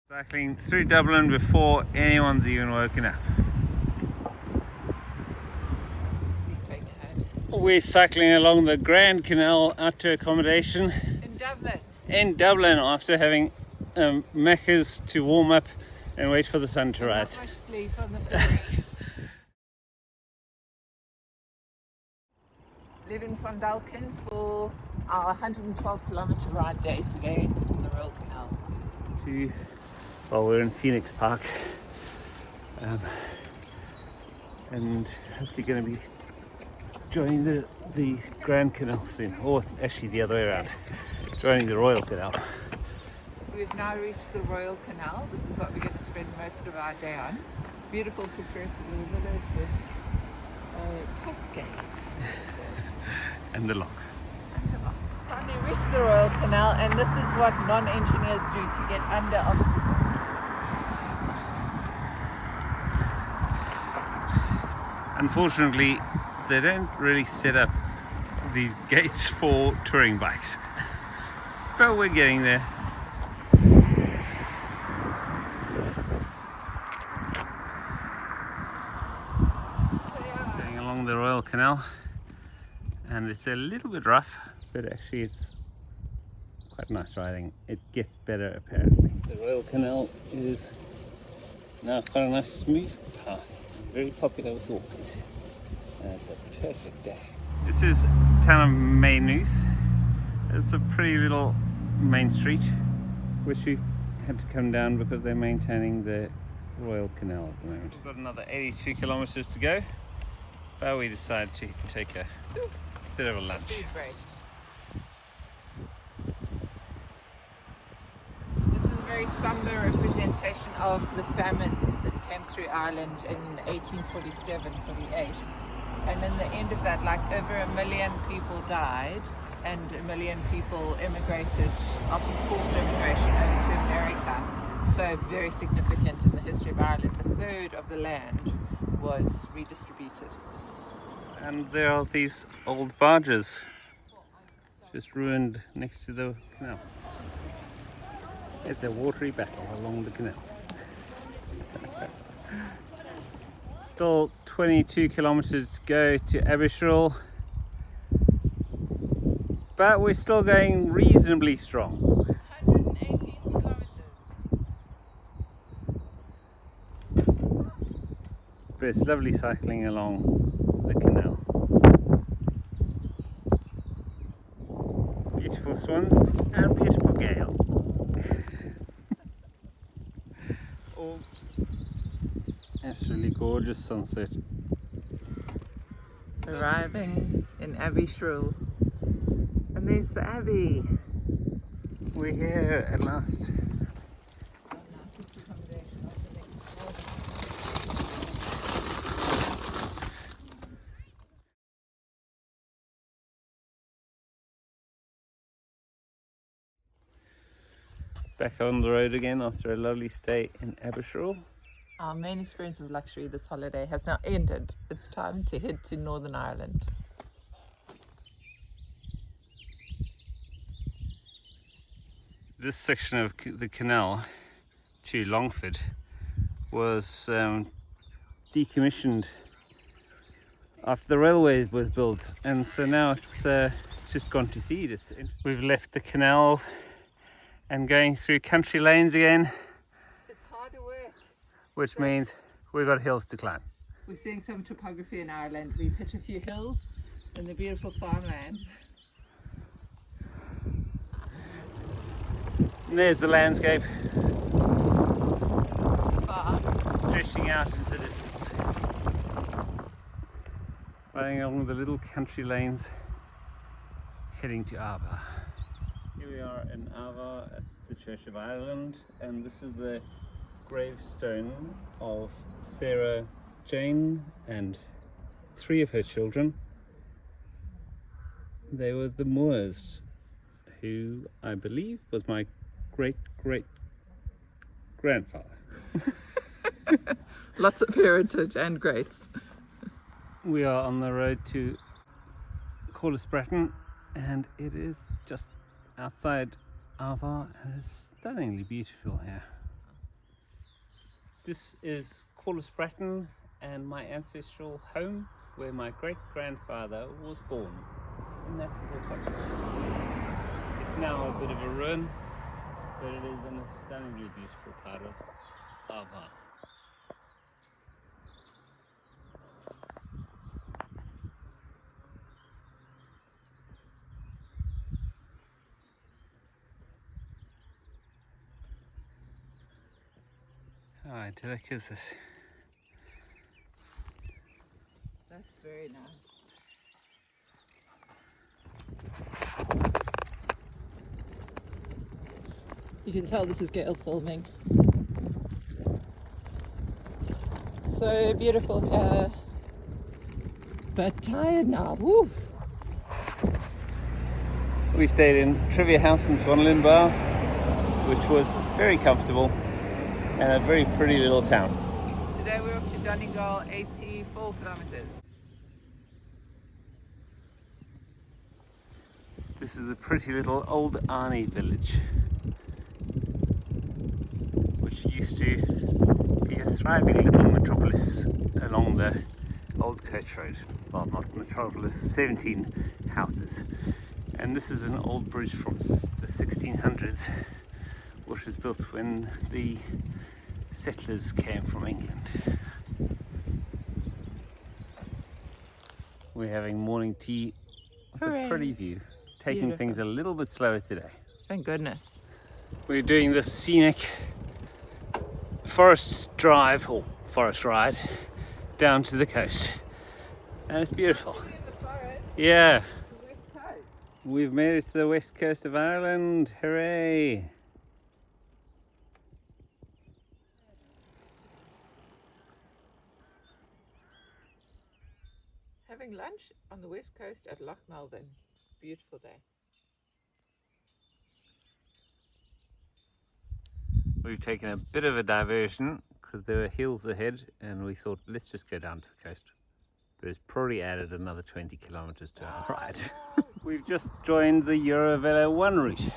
Cycling through Dublin before anyone's even woken up. We're cycling along the Grand Canal out to accommodation in Dublin after having Macca's to warm up and wait for the sun to rise. Not much sleep on the ferry. Leaving from Dublin for our 112-kilometer ride day today on the Royal Canal. We're in Phoenix Park and hopefully going to be joining the Grand Canal soon, or actually the other way around, joining the Royal Canal. We've now reached the Royal Canal. This is what we're going to spend most of our day on. Beautiful, picturesque little village with a cascade. And the lock. Finally reached the Royal Canal, and this is what non-engineers do to get under obstacles. Unfortunately, they don't really set up these gates for touring bikes, but we're getting there. Going along the Royal Canal, and it's a little bit rough, but actually it's quite nice riding. It gets better apparently. The Royal Canal is now quite a nice smooth path, very popular with walkers. It's a perfect day. This is town of Maynooth. It's a pretty little main street, which we had to come down because they're maintaining the Royal Canal at the moment. We've got another 82 kilometers to go, but we decided to take a bit of a lunch. This is a very somber representation of the famine that came through Ireland in 1847-48. And in the end of that, like over 1 million people died and 1 million people immigrated, often forced immigration over to America. So very significant in the history of Ireland. A third of the land was redistributed. And there are these old barges just ruined next to the canal. It's a watery battle along the canal. Still 22 kilometers to go to Aberystwyth, but we're still going reasonably strong. 118 kilometers. But it's lovely cycling along the canal. Beautiful swans and beautiful gale. Oh, absolutely gorgeous sunset. Arriving in Aberystwyth. And there's the Abbey. We're here at last. Back on the road again after a lovely stay in Aberystwyth. Our main experience of luxury this holiday has now ended. It's time to head to Northern Ireland. This section of the canal to Longford was decommissioned after the railway was built, and so now it's just gone to seed. We've left the canal and going through country lanes again. It's hard work. Which means we've got hills to climb. We're seeing some topography in Ireland. We've hit a few hills and the beautiful farmlands. And there's the landscape Far. stretching out into the distance. Riding along the little country lanes, heading to Ava. Here we are in Ava at the Church of Ireland, and this is the gravestone of Sarah Jane and 3 of her children. They were the Moors, who I believe was my great-great-grandfather. Lots of heritage and greats. We are on the road to Corlesbretton, and it is just outside Ava, and it's stunningly beautiful here. This is Stratton and my ancestral home where my great-grandfather was born, in that little cottage. It's now a bit of a ruin, but it is in a stunningly beautiful part of Ireland. How idyllic is this? That's very nice. You can tell this is Gail filming. So beautiful here, but tired now. Woo. We stayed in Trivia House in Swanlinbar, which was very comfortable and a very pretty little town. Today we're off to Donegal, 84 kilometers. This is the pretty little old Arnie village, which used to be a thriving little metropolis along the old coach road. Well, not metropolis, 17 houses. And this is an old bridge from the 1600s, which was built when the settlers came from England. We're having morning tea with Hooray. a pretty view, taking Beautiful. things a little bit slower today. Thank goodness. We're doing this scenic forest drive, or forest ride, down to the coast. And it's beautiful. In the forest, Yeah, the west coast. we've made it to the west coast of Ireland. Hooray! Having lunch on the west coast at Loch Melvin. Beautiful day. We've taken a bit of a diversion because there were hills ahead and we thought let's just go down to the coast. But it's probably added another 20 kilometers to our ride. We've just joined the Eurovelo 1 route.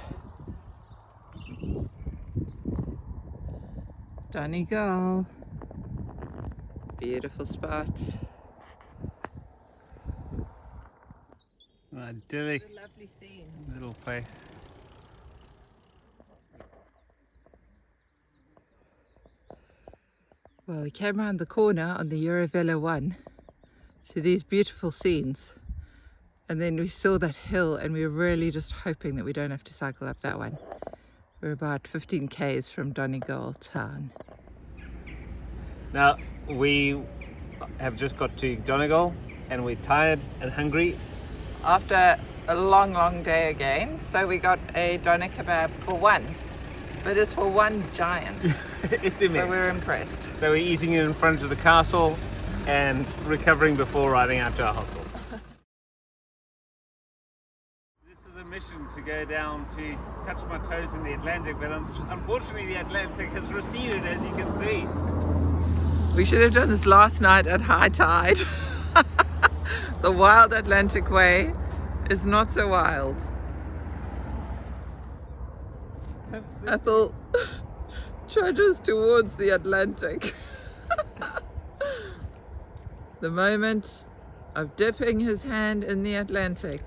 Donegal. Beautiful spot. An idyllic What a lovely scene. little place. Well, we came around the corner on the Eurovelo 1 to these beautiful scenes, and then we saw that hill and we were really just hoping that we don't have to cycle up that one. We're about 15 k's from Donegal town. Now we have just got to Donegal and we're tired and hungry. After a long day again, so we got a doner kebab for one, but it's for one giant. It's immense. So we're impressed. So we're eating it in front of the castle and recovering before riding out to our hostel. This is a mission to go down to touch my toes in the Atlantic, but unfortunately the Atlantic has receded, as you can see. We should have done this last night at high tide. The wild Atlantic way is not so wild. Ethel trudges towards the Atlantic. The moment of dipping his hand in the Atlantic,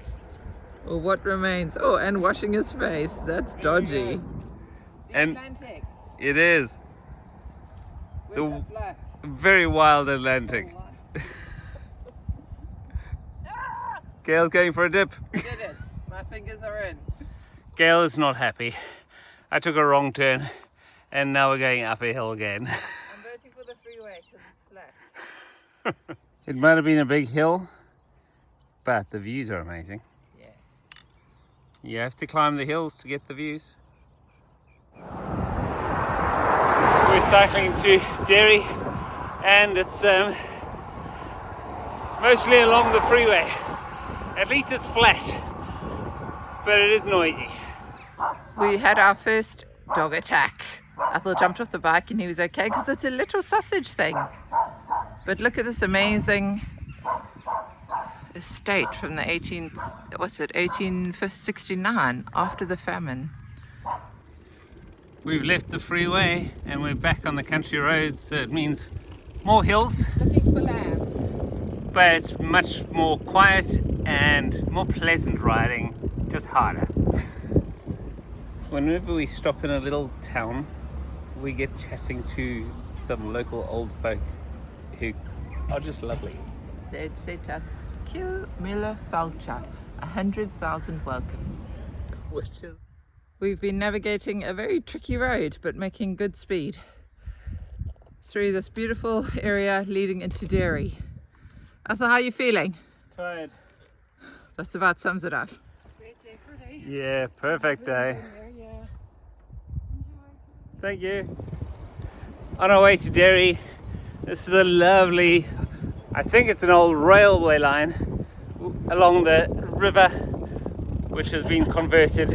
or what remains. Oh, and washing his face. That's dodgy. The And Atlantic. it is Where's the flag? very wild Atlantic. Oh, Gail's going for a dip. I did it. My fingers are in. Gail is not happy. I took a wrong turn and now we're going up a hill again. I'm voting for the freeway because it's flat. It might have been a big hill, but the views are amazing. Yeah. You have to climb the hills to get the views. We're cycling to Derry and it's mostly along the freeway. At least it's flat, but it is noisy. We had our first dog attack. Ethel jumped off the bike and he was okay because it's a little sausage thing. But look at this amazing estate from the 1869, after the famine. We've left the freeway and we're back on the country roads, so it means more hills, Looking for lamb. but it's much more quiet and more pleasant riding, just harder. Whenever we stop in a little town, we get chatting to some local old folk who are just lovely. They'd said to us, Kill Miller Falcha, 100,000 welcomes. Which is... We've been navigating a very tricky road, but making good speed through this beautiful area leading into Derry. Asa, how are you feeling? Tired. That's about sums it up. Great day for today. Yeah, perfect day. Yeah. Thank you. On our way to Derry, this is a lovely, I think it's an old railway line along the river, which has been converted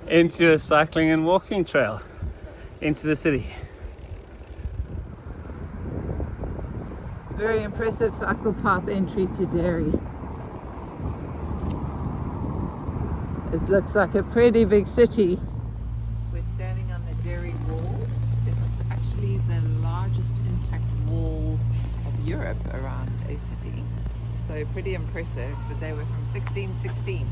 into a cycling and walking trail into the city. Very impressive cycle path entry to Derry. It looks like a pretty big city. We're standing on the Derry walls. It's actually the largest intact wall of Europe around a city. So pretty impressive, but they were from 1616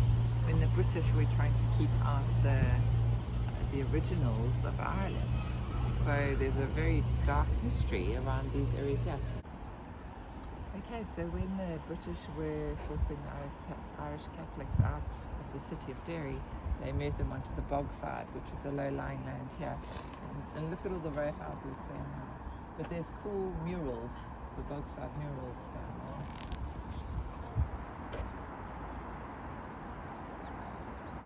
when the British were trying to keep out the originals of Ireland. So there's a very dark history around these areas here. Okay, so when the British were forcing the Irish Catholics out of the city of Derry, they moved them onto the bog side, which is a low-lying land here. And look at all the row houses there now. But there's cool murals, the bog side murals down there.